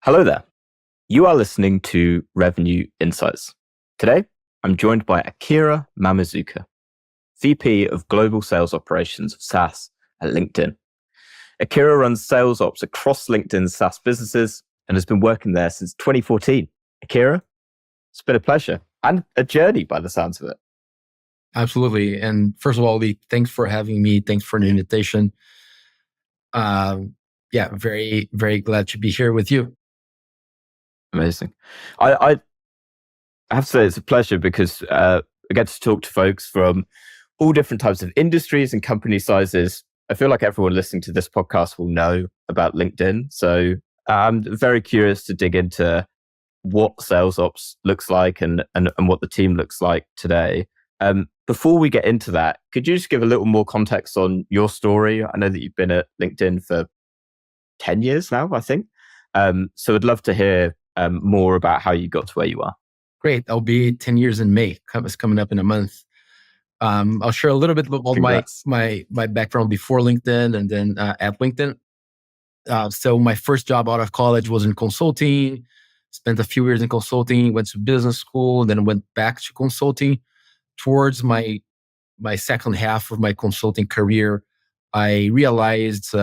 Hello there. You are listening to Revenue Insights. Today, I'm joined by Akira Mamizuka, VP of Global Sales Operations of SaaS at LinkedIn. Akira runs sales ops across LinkedIn's SaaS businesses and has been working there since 2014. Akira, it's been a pleasure and a journey by the sounds of it. Absolutely. And first of all, Lee, thanks for having me. Thanks for the invitation. Very, very glad to be here with you. Amazing. I have to say it's a pleasure because I get to talk to folks from all different types of industries and company sizes. I feel like everyone listening to this podcast will know about LinkedIn. So I'm very curious to dig into what sales ops looks like and what the team looks like today. Before we get into that, could you just give a little more context on your story? I know that you've been at LinkedIn for 10 years now, I think. So I'd love to hear more about how you got to where you are. Great. I'll be 10 years in May. It's coming up in a month. I'll share a little bit about my background before LinkedIn and then at LinkedIn. So my first job out of college was in consulting. Spent a few years in consulting, went to business school, then went back to consulting. Towards my second half of my consulting career, I realized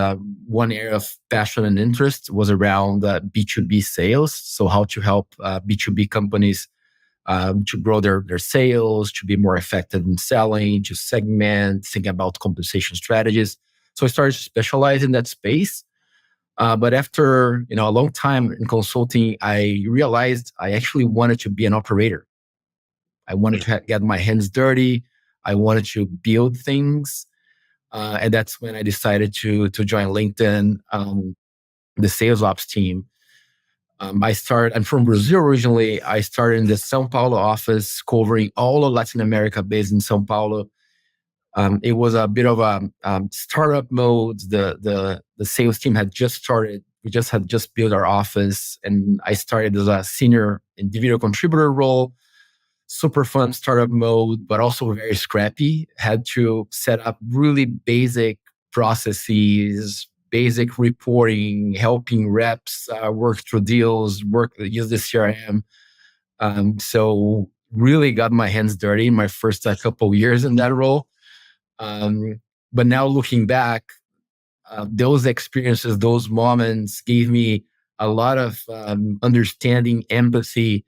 one area of passion and interest was around B2B sales. So how to help B2B companies to grow their sales, to be more effective in selling, to segment, think about compensation strategies. So I started to specialize in that space. But after a long time in consulting, I realized I actually wanted to be an operator. I wanted to get my hands dirty. I wanted to build things. And that's when I decided to join LinkedIn, the sales ops team. I'm from Brazil originally. I started in the São Paulo office, covering all of Latin America, based in São Paulo. It was a bit of a startup mode. The sales team had just started. We had just built our office, and I started as a senior individual contributor role. Super fun startup mode, but also very scrappy. Had to set up really basic processes, basic reporting, helping reps work through deals, use the CRM. So really got my hands dirty in my first couple of years in that role. But now looking back, those experiences, those moments gave me a lot of understanding, empathy,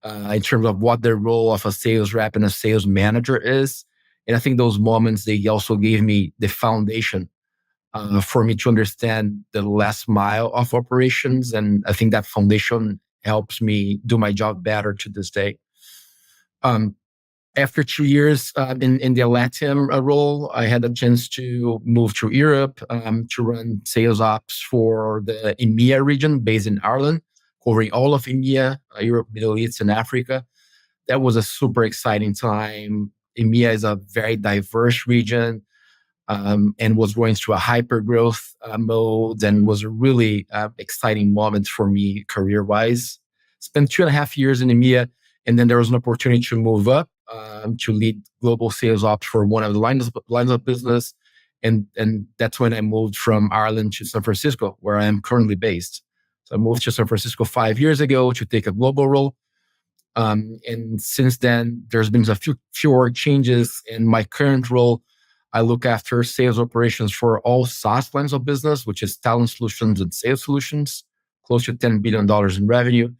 in terms of what the role of a sales rep and a sales manager is. And I think those moments, they also gave me the foundation for me to understand the last mile of operations. And I think that foundation helps me do my job better to this day. After 2 years in the LATAM role, I had a chance to move to Europe to run sales ops for the EMEA region based in Ireland, covering all of EMEA, Europe, Middle East, and Africa. That was a super exciting time. EMEA is a very diverse region and was going through a hyper growth mode, and was a really exciting moment for me career-wise. Spent 2.5 years in EMEA, and then there was an opportunity to move up to lead global sales ops for one of the lines of business. And that's when I moved from Ireland to San Francisco, where I am currently based. So I moved to San Francisco 5 years ago to take a global role. And since then, there's been a few org changes. In my current role, I look after sales operations for all SaaS lines of business, which is talent solutions and sales solutions, close to $10 billion in revenue.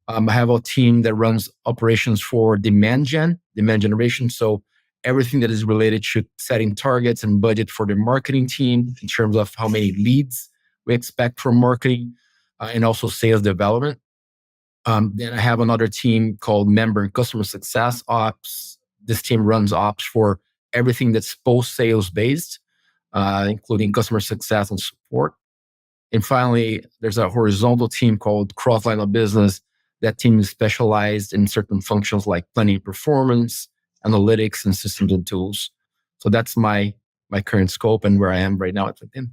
I have a team that runs operations for demand generation. So everything that is related to setting targets and budget for the marketing team in terms of how many leads we expect from marketing, and also sales development. Then I have another team called Member and Customer Success Ops. This team runs ops for everything that's post-sales based, including customer success and support. And finally, there's a horizontal team called Cross Line of Business. That team is specialized in certain functions like planning performance, analytics, and systems and tools. So that's my current scope and where I am right now at LinkedIn.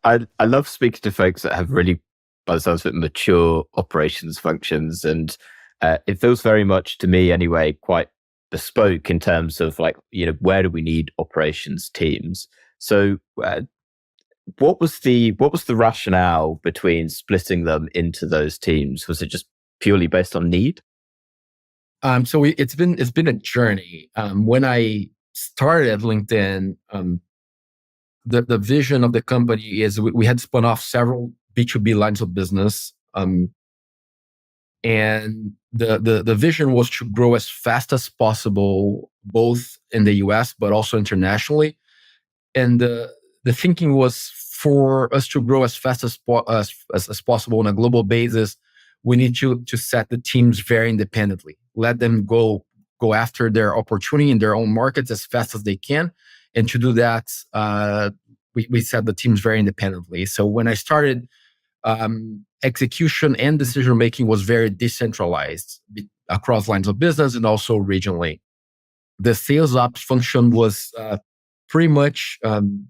I love speaking to folks that have really, by the sounds of it, mature operations functions. And it feels very much to me anyway, quite bespoke in terms of where do we need operations teams? So what was the rationale between splitting them into those teams? Was it just purely based on need? It's been a journey. When I started at LinkedIn, the vision of the company is we had spun off several B2B lines of business. And the vision was to grow as fast as possible, both in the US, but also internationally. And the thinking was for us to grow as fast as possible on a global basis, we need to set the teams very independently, let them go after their opportunity in their own markets as fast as they can. And to do that, we set the teams very independently. So when I started, execution and decision making was very decentralized across lines of business and also regionally. The sales ops function was pretty much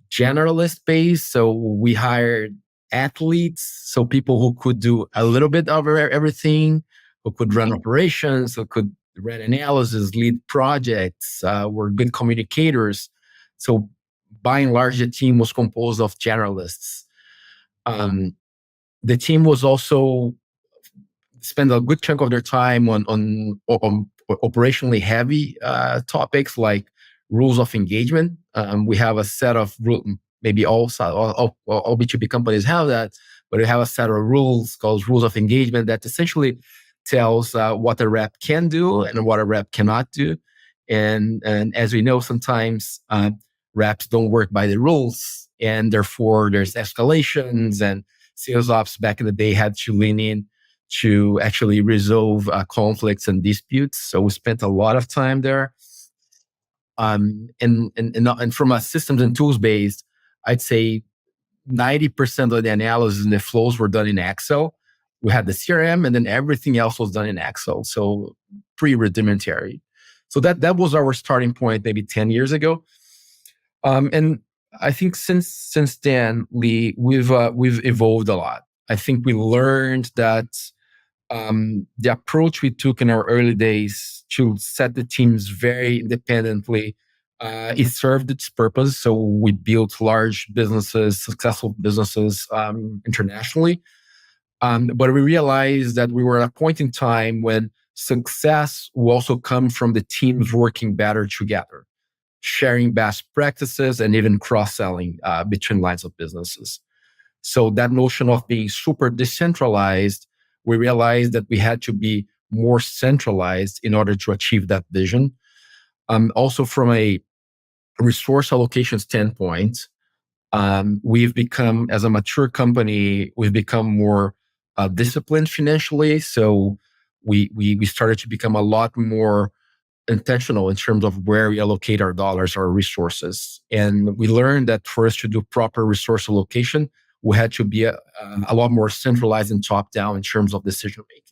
generalist based. So we hired athletes, so people who could do a little bit of everything, who could run operations, who could run analysis, lead projects, were good communicators. So by and large, the team was composed of generalists. Um, the team was also spend a good chunk of their time on operationally heavy topics like rules of engagement. We have a set of maybe all B2B companies have that, but we have a set of rules called rules of engagement that essentially tells what a rep can do and what a rep cannot do. And as we know, sometimes reps don't work by the rules, and therefore there's escalations, and sales ops back in the day had to lean in to actually resolve conflicts and disputes. So we spent a lot of time there. And from a systems and tools based, I'd say 90% of the analysis and the flows were done in Excel. We had the CRM, and then everything else was done in Excel. So pretty rudimentary. So that was our starting point maybe 10 years ago. And I think since then, Lee, we've evolved a lot. I think we learned that the approach we took in our early days to set the teams very independently, it served its purpose. So we built large businesses, successful businesses internationally. But we realized that we were at a point in time when success will also come from the teams working better together, sharing best practices, and even cross-selling between lines of businesses. So that notion of being super decentralized, we realized that we had to be more centralized in order to achieve that vision. Also, from a resource allocation standpoint, we've become, as a mature company, we've become more disciplined financially. So we started to become a lot more intentional in terms of where we allocate our dollars, our resources. And we learned that for us to do proper resource allocation, we had to be a lot more centralized and top down in terms of decision making.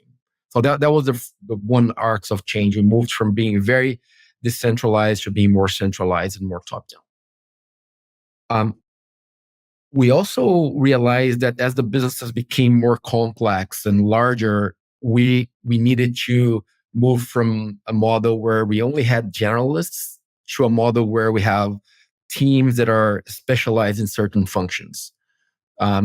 So that was the one arc of change. We moved from being very decentralized to being more centralized and more top down. Um, we also realized that as the businesses became more complex and larger, we needed to move from a model where we only had generalists to a model where we have teams that are specialized in certain functions.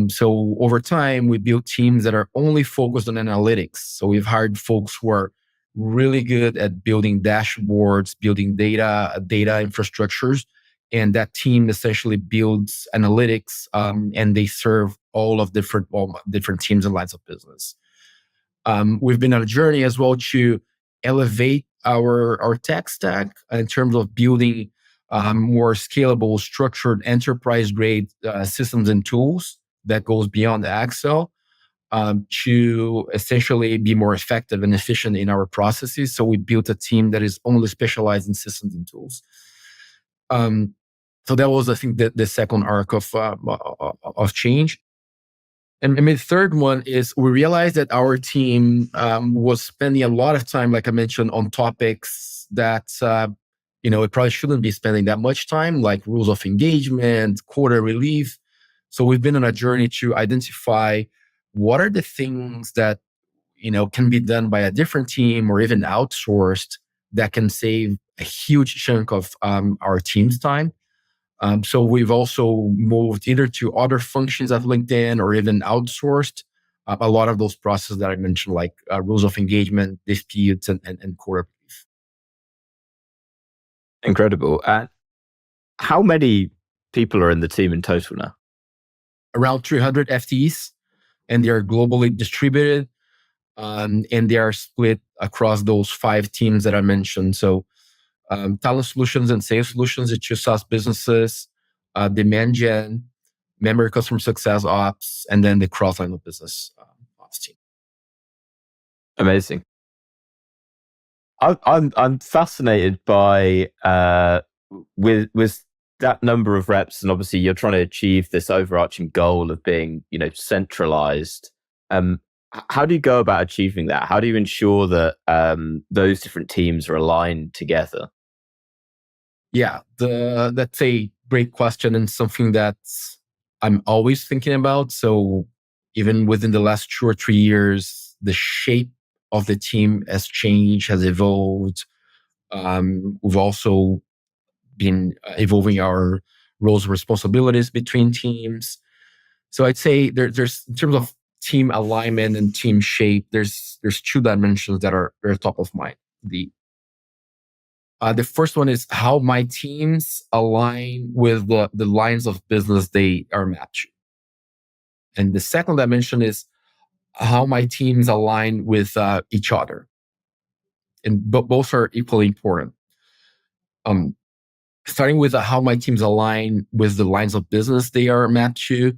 So over time, we built teams that are only focused on analytics. So we've hired folks who are really good at building dashboards, building data infrastructures, and that team essentially builds analytics, and they serve all different teams and lines of business. We've been on a journey as well to elevate our tech stack in terms of building more scalable, structured, enterprise grade systems and tools that goes beyond Excel, to essentially be more effective and efficient in our processes. So we built a team that is only specialized in systems and tools. So that was, I think, the second arc of change. And the third one is we realized that our team was spending a lot of time, like I mentioned, on topics that it probably shouldn't be spending that much time, like rules of engagement, quota relief. So we've been on a journey to identify what are the things that can be done by a different team or even outsourced that can save a huge chunk of our team's time. So we've also moved either to other functions of LinkedIn or even outsourced a lot of those processes that I mentioned, like rules of engagement, disputes, and core brief. Incredible. How many people are in the team in total now? Around 300 FTEs, and they are globally distributed, and they are split across those 5 teams that I mentioned. So talent solutions and sales solutions, it's your SaaS businesses, demand gen, member customer success ops, and then the cross-line of business ops team. Amazing. I'm fascinated by with that number of reps, and obviously you're trying to achieve this overarching goal of being, centralized. How do you go about achieving that? How do you ensure that those different teams are aligned together? Yeah, that's a great question and something that I'm always thinking about. So even within the last 2 or 3 years, the shape of the team has changed, has evolved. We've also been evolving our roles and responsibilities between teams. So I'd say there's in terms of team alignment and team shape, there's 2 dimensions that are very top of mind. The first one is how my teams align with the lines of business they are mapped to. And the second dimension is how my teams align with each other. And both are equally important. Um, Starting with how my teams align with the lines of business they are mapped to.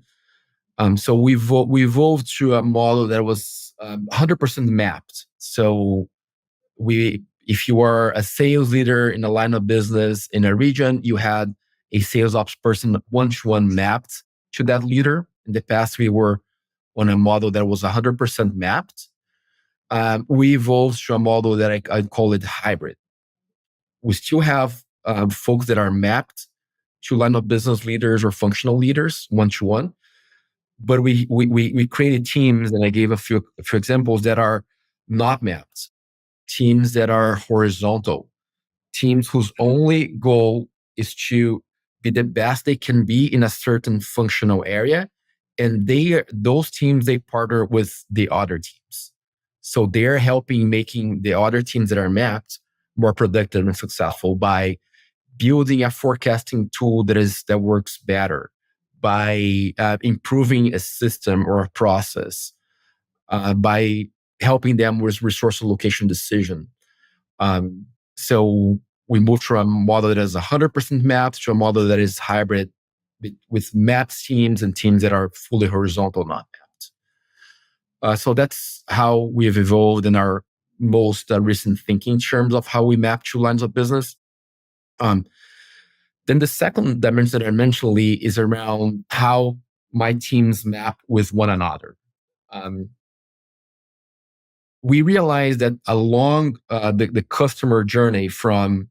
So we evolved to a model that was 100% mapped. So if you are a sales leader in a line of business in a region, you had a sales ops person one-to-one mapped to that leader. In the past, we were on a model that was 100% mapped. We evolved to a model that I'd call it hybrid. We still have folks that are mapped to line of business leaders or functional leaders one-to-one, but we created teams, and I gave a few examples that are not mapped, teams that are horizontal, teams whose only goal is to be the best they can be in a certain functional area. And those teams, they partner with the other teams. So they're helping making the other teams that are mapped more productive and successful by building a forecasting tool that works better, by improving a system or a process, by helping them with resource allocation decision. So we moved from a model that is 100% mapped to a model that is hybrid with mapped teams and teams that are fully horizontal, not mapped. So that's how we have evolved in our most recent thinking in terms of how we map 2 lines of business. Then the second dimension that I mentioned is around how my teams map with one another. We realized that along the customer journey from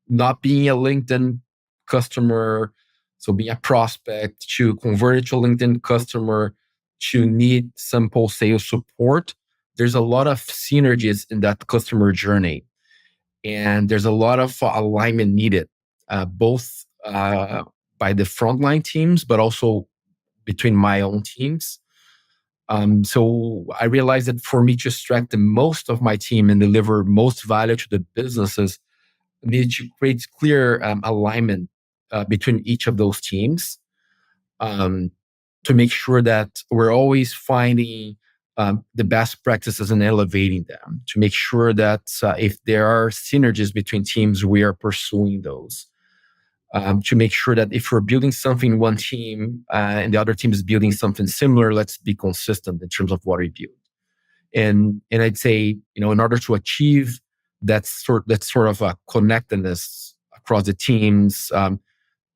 not being a LinkedIn customer, so being a prospect, to convert to a LinkedIn customer, to need simple sales support, there's a lot of synergies in that customer journey. And there's a lot of alignment needed, both by the frontline teams, but also between my own teams. So I realized that for me to extract the most of my team and deliver most value to the businesses, I needed to create clear alignment between each of those teams, to make sure that we're always finding the best practices and elevating them, to make sure that if there are synergies between teams, we are pursuing those. To make sure that if we're building something in one team and the other team is building something similar, let's be consistent in terms of what we build. And I'd say, in order to achieve that sort of a connectedness across the teams,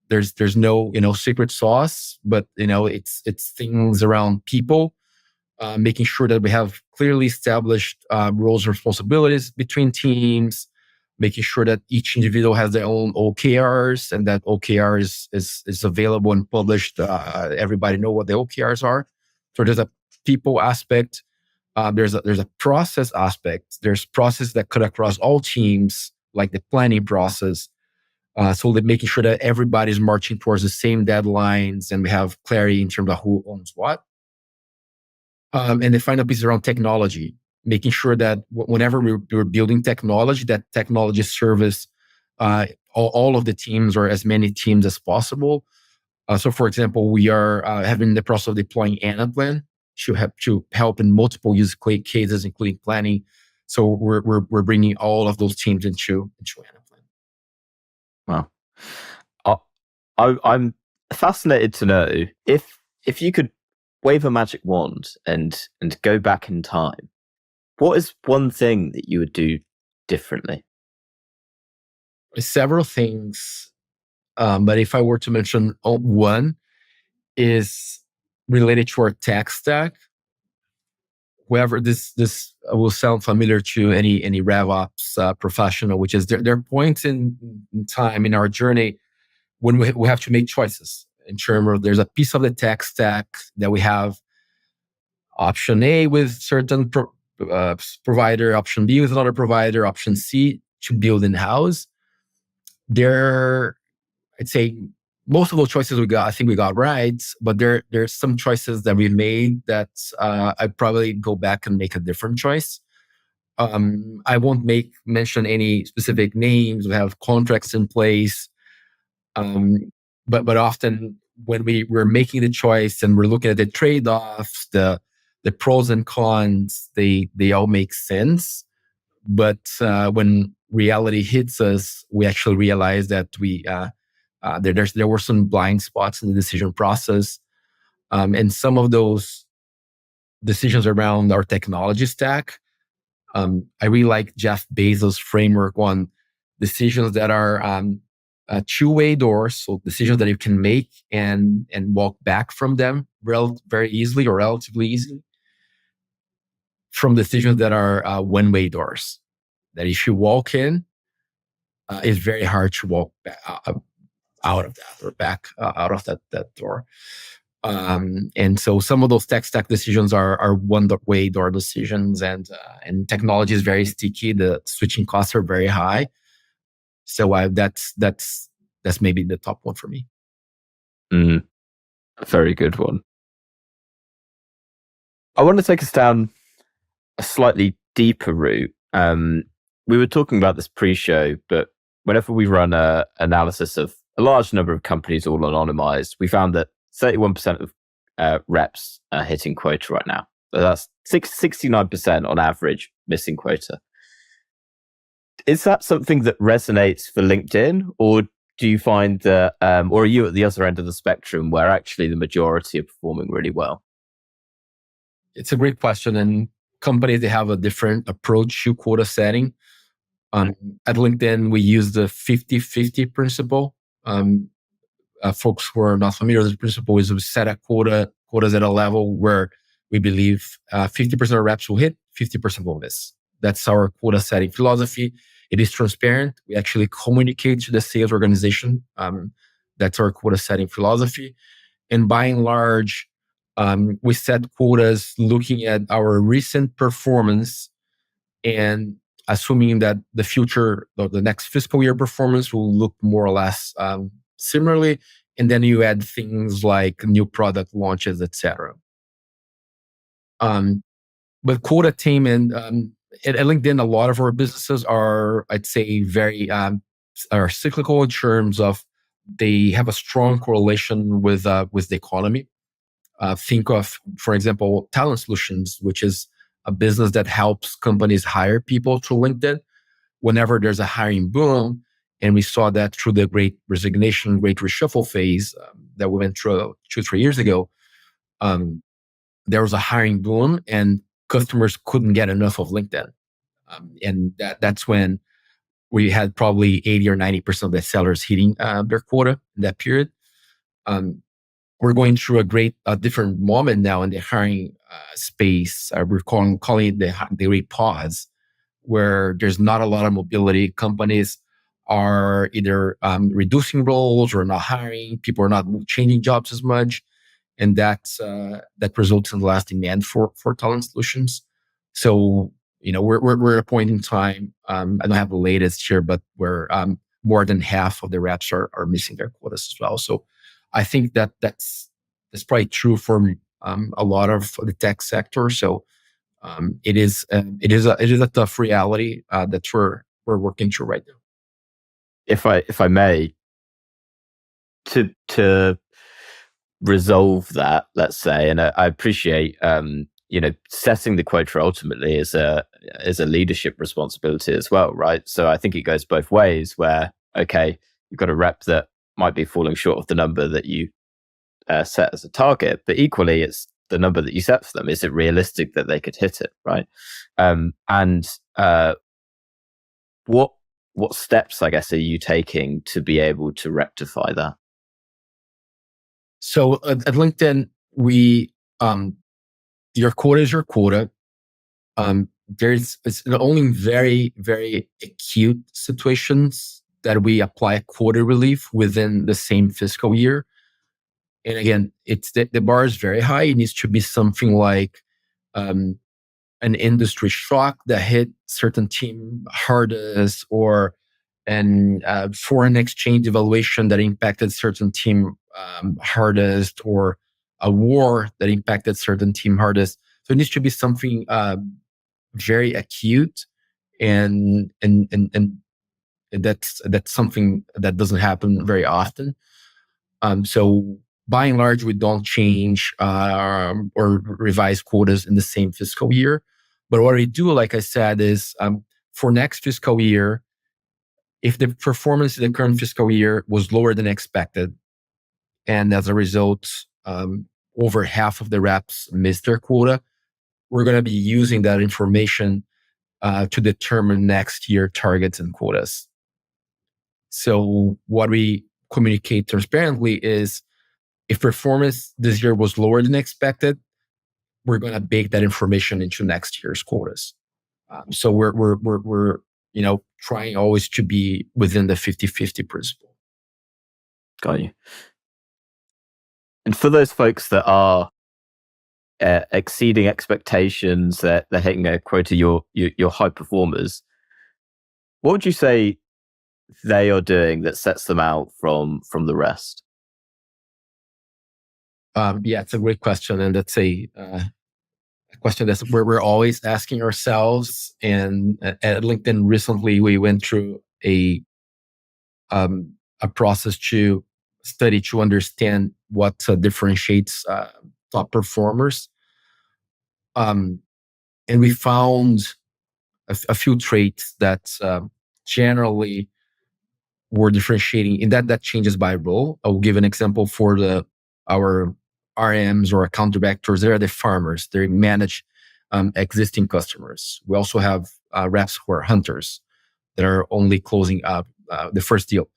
there's no secret sauce, but it's things around people, making sure that we have clearly established roles and responsibilities between teams, making sure that each individual has their own OKRs and that OKR is available and published. Everybody know what the OKRs are. So there's a people aspect. There's a process aspect. There's process that cut across all teams, like the planning process. So that making sure that everybody's marching towards the same deadlines and we have clarity in terms of who owns what. And the final piece is around technology, making sure that whenever we're building technology, that technology service all of the teams or as many teams as possible. So, for example, we are having the process of deploying Anaplan to help in multiple use cases, including planning. So we're bringing all of those teams into Anaplan. Wow. I'm fascinated to know if you could wave a magic wand and go back in time, what is one thing that you would do differently? Several things, but if I were to mention one, is related to our tech stack. Whoever this will sound familiar to any RevOps professional, which is there are points in time in our journey when we have to make choices in terms of there's a piece of the tech stack that we have option A with certain provider, option B with another provider, option C to build in house. I'd say most of those choices I think we got right, but there's some choices that we made that I'd probably go back and make a different choice. I won't mention any specific names. We have contracts in place, but often when we're making the choice and we're looking at the trade-offs, the pros and cons, they all make sense. But when reality hits us, we actually realize that there were some blind spots in the decision process. And some of those decisions around our technology stack, I really like Jeff Bezos' framework on decisions that are two-way doors, so decisions that you can make and walk back from them very easily or relatively easily, from decisions that are one-way doors. That if you walk in, it's very hard to walk back, out of that or back out of that door. And so some of those tech stack decisions are one-way door decisions, and technology is very sticky. The switching costs are very high. So that's maybe the top one for me. A very good one. I want to take us down a slightly deeper route. We were talking about this pre-show, but whenever we run an analysis of a large number of companies all anonymized, we found that 31% of reps are hitting quota right now. So that's 69% on average missing quota. Is that something that resonates for LinkedIn, or do you find that, or are you at the other end of the spectrum where actually the majority are performing really well? It's a great question, and companies, they have a different approach to quota setting. At LinkedIn, we use the 50-50 principle. Folks who are not familiar with the principle is we set a quotas at a level where we believe 50% of reps will hit, 50% will miss. That's our quota setting philosophy. It is transparent. We actually communicate to the sales organization. That's our quota setting philosophy. And by and large, we set quotas looking at our recent performance and assuming that the future, the next fiscal year performance will look more or less similarly. And then you add things like new product launches, etc. But quota attainment, at LinkedIn, a lot of our businesses are, I'd say, very are cyclical in terms of they have a strong correlation with the economy. Think of, for example, Talent Solutions, which is a business that helps companies hire people through LinkedIn. Whenever there's a hiring boom, and we saw that through the great resignation, great reshuffle phase that we went through 2-3 years ago, there was a hiring boom and customers couldn't get enough of LinkedIn. And that's when we had probably 80 or 90% of the sellers hitting their quota in that period. We're going through a different moment now in the hiring space. We're calling it the great pause, where there's not a lot of mobility. Companies are either reducing roles or not hiring. People are not changing jobs as much. And that results in less demand for talent solutions. So, we're at a point in time. I don't have the latest here, but where more than half of the reps are missing their quotas as well. So I think that's probably true for a lot of the tech sector. So it is a tough reality that we're working through right now. If I may, to resolve that, let's say, and I appreciate setting the quota ultimately is a leadership responsibility as well, right? So I think it goes both ways. Where okay, you've got a rep that might be falling short of the number that you set as a target, but equally, it's the number that you set for them. Is it realistic that they could hit it, right? And what steps, I guess, are you taking to be able to rectify that? So at LinkedIn, we your quota is your quota. It's only very, very acute situations that we apply quota relief within the same fiscal year. And again, it's the bar is very high. It needs to be something like an industry shock that hit certain team hardest, or an foreign exchange devaluation that impacted certain team hardest, or a war that impacted certain team hardest. So it needs to be something very acute, and that's something that doesn't happen very often. So by and large, we don't change or revise quotas in the same fiscal year. But what we do, like I said, is for next fiscal year, if the performance in the current fiscal year was lower than expected, and as a result, over half of the reps missed their quota, we're going to be using that information to determine next year targets and quotas. So what we communicate transparently is, if performance this year was lower than expected, we're going to bake that information into next year's quotas. So we're trying always to be within the 50-50 principle. Got you. And for those folks that are exceeding expectations, that they're hitting a quota, your high performers, what would you say they are doing that sets them out from the rest? Yeah, it's a great question, and that's a question that's where we're always asking ourselves. And at LinkedIn recently, we went through a process to study to understand what differentiates top performers. And we found a few traits that generally were differentiating, and that changes by role. I'll give an example for our RMs or account directors. They're the farmers. They manage existing customers. We also have reps who are hunters that are only closing up the first deal.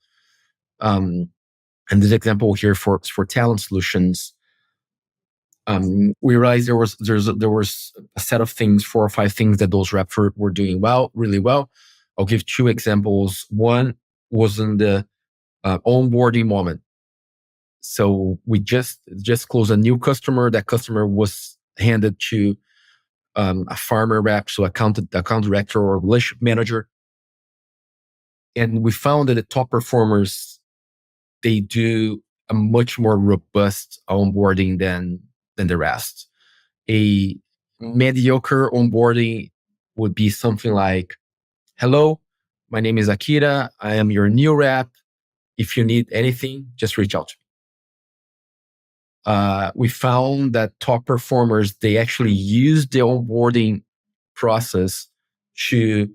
And this example here for talent solutions, we realized there was a set of things, 4 or 5 things that those reps were doing really well. I'll give 2 examples. One was in the onboarding moment. So we just closed a new customer. That customer was handed to a farmer rep, so account director or relationship manager. And we found that the top performers, they do a much more robust onboarding than the rest. A mediocre onboarding would be something like, "Hello, my name is Akira. I am your new rep. If you need anything, just reach out to me." We found that top performers, they actually use the onboarding process to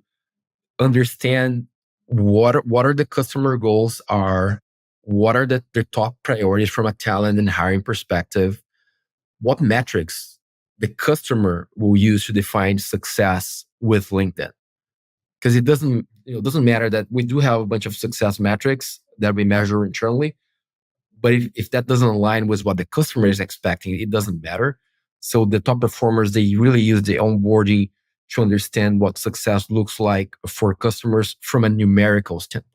understand what are the customer goals are, what are their top priorities from a talent and hiring perspective, what metrics the customer will use to define success with LinkedIn. Because it doesn't matter that we do have a bunch of success metrics that we measure internally, but if that doesn't align with what the customer is expecting, it doesn't matter. So the top performers, they really use the onboarding to understand what success looks like for customers from a numerical standpoint.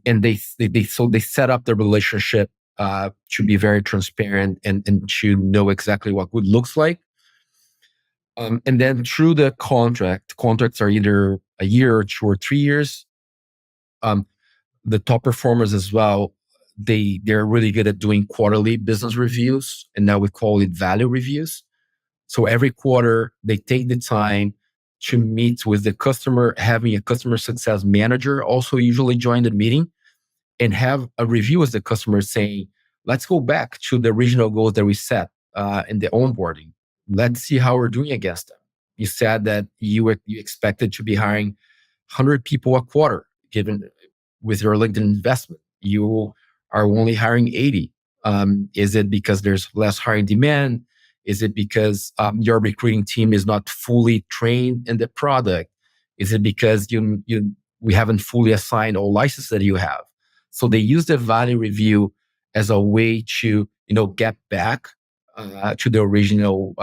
And they set up the relationship to be very transparent and to know exactly what good looks like. And then through the contracts are either a year or 2 or 3 years. The top performers as well, they're really good at doing quarterly business reviews, and now we call it value reviews. So every quarter, they take the time to meet with the customer, having a customer success manager also usually join the meeting and have a review with the customer saying, let's go back to the original goals that we set in the onboarding. Let's see how we're doing against them. You said that you expected to be hiring 100 people a quarter, given with your LinkedIn investment. You are only hiring 80. Is it because there's less hiring demand? Is it because your recruiting team is not fully trained in the product? Is it because we haven't fully assigned all licenses that you have? So they use the value review as a way to get back to the original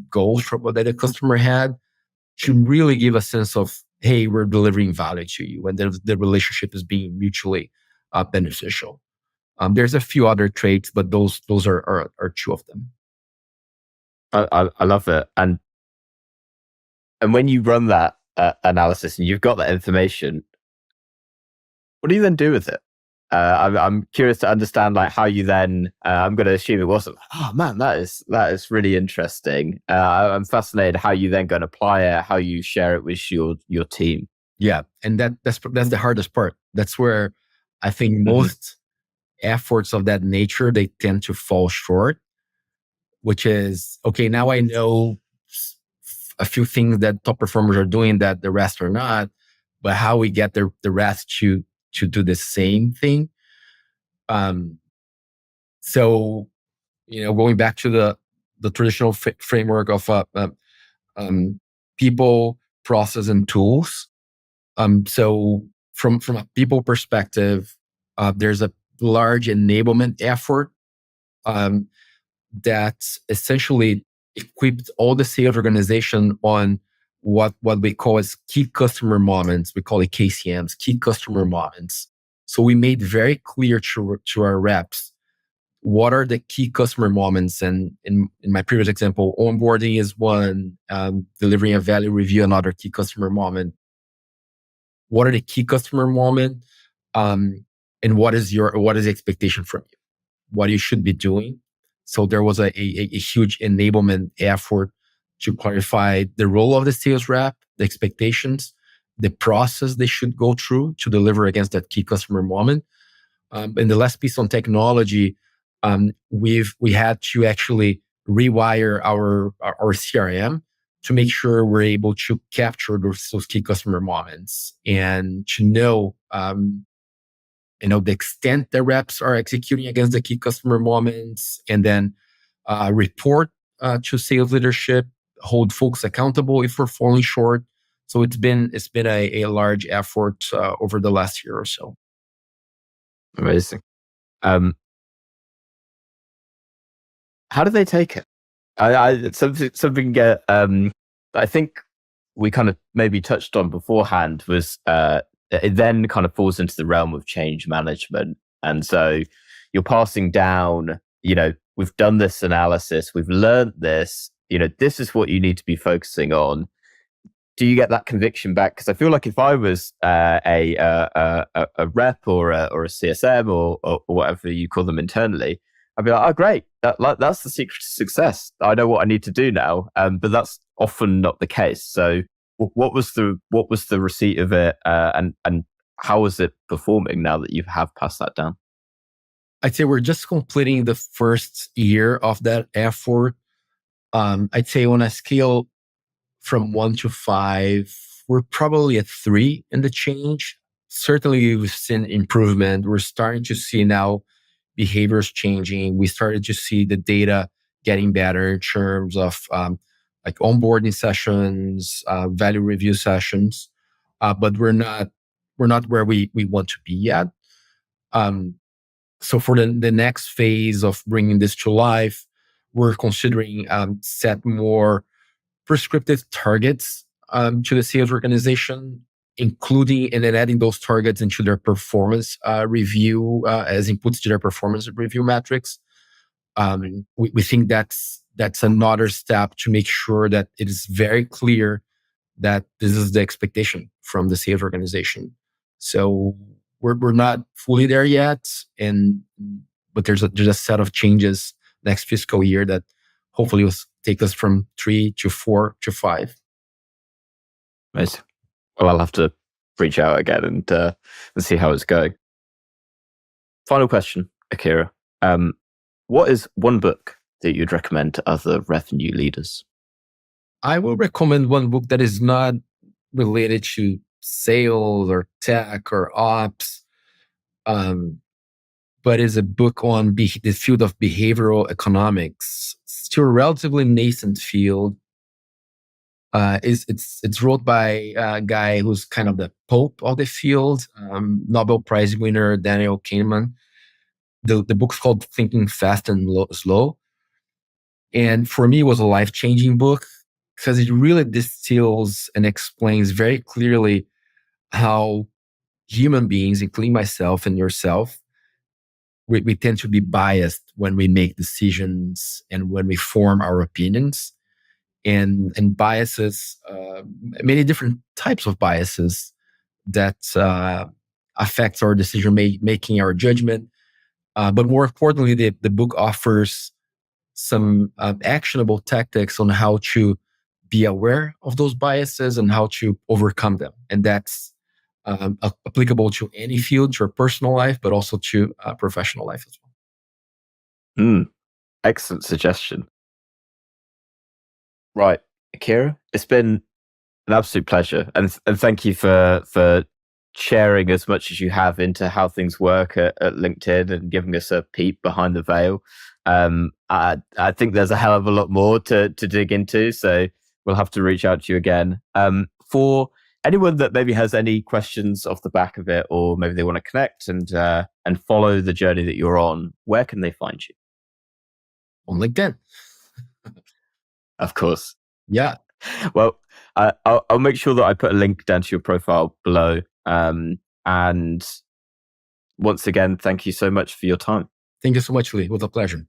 goals that the customer had, to really give a sense of, hey, we're delivering value to you, and the relationship is being mutually beneficial. There's a few other traits, but those are two of them. I love it. And when you run that analysis and you've got that information, what do you then do with it? I'm curious to understand how you then. I'm going to assume it wasn't. Oh man, that is really interesting. I'm fascinated how you then go and apply it, how you share it with your team. Yeah, and that's the hardest part. That's where I think most efforts of that nature, they tend to fall short. Which is, okay, now I know a few things that top performers are doing that the rest are not, but how we get the rest to do the same thing. So, going back to the traditional framework of people, process, and tools. So from a people perspective, there's a large enablement effort that essentially equipped all the sales organization on what we call as key customer moments. We call it KCMs, key customer moments. So we made very clear to our reps what are the key customer moments. And in my previous example, onboarding is one, delivering a value review, another key customer moment. What are the key customer moment? And what is the expectation from you? What you should be doing? So there was a huge enablement effort to clarify the role of the sales rep, the expectations, the process they should go through to deliver against that key customer moment. And the last piece on technology, we had to actually rewire our CRM to make sure we're able to capture those key customer moments and to know the extent the reps are executing against the key customer moments, and then report to sales leadership, hold folks accountable if we're falling short. So it's been a large effort over the last year or so. Amazing. How do they take it? Something I think we kind of maybe touched on beforehand was it then kind of falls into the realm of change management. And so you're passing down, we've done this analysis, we've learned this, this is what you need to be focusing on. Do you get that conviction back? Because I feel like if I was a rep or a CSM or whatever you call them internally, I'd be like, oh, great. That's the secret to success. I know what I need to do now. But that's often not the case. So what was the receipt of it, and how is it performing now that you have passed that down? I'd say we're just completing the first year of that effort. I'd say on a scale from 1 to 5, we're probably at 3 in the change. Certainly, we've seen improvement. We're starting to see now behaviors changing. We started to see the data getting better in terms of onboarding sessions, value review sessions, but we're not where we want to be yet. So for the next phase of bringing this to life, we're considering set more prescriptive targets to the sales organization, including and then adding those targets into their performance review as inputs to their performance review metrics. We think that's another step to make sure that it is very clear that this is the expectation from the sales organization. So we're not fully there yet, and but there's a set of changes next fiscal year that hopefully will take us from 3 to 4 to 5. Amazing. Well, I'll have to reach out again and see how it's going. Final question, Akira. What is one book that you'd recommend to other revenue leaders? I will recommend one book that is not related to sales or tech or ops, um, but is a book on the field of behavioral economics. It's still a relatively nascent field. It's wrote by a guy who's kind of the pope of the field, Nobel Prize winner Daniel Kahneman. The book's called Thinking Fast and Slow, and for me, it was a life changing book because it really distills and explains very clearly how human beings, including myself and yourself, we tend to be biased when we make decisions and when we form our opinions. And biases, many different types of biases that affects our decision making, our judgment. But more importantly, the book offers some actionable tactics on how to be aware of those biases and how to overcome them. And that's applicable to any field, to your personal life, but also to professional life as well. Excellent suggestion. Right, Akira, it's been an absolute pleasure, and thank you for sharing as much as you have into how things work at LinkedIn and giving us a peek behind the veil. I think there's a hell of a lot more to dig into, so we'll have to reach out to you again. For anyone that maybe has any questions off the back of it, or maybe they want to connect and follow the journey that you're on, where can they find you? On LinkedIn. Of course. Yeah. Well, I'll make sure that I put a link down to your profile below. And once again, thank you so much for your time. Thank you so much, Lee. It was a pleasure.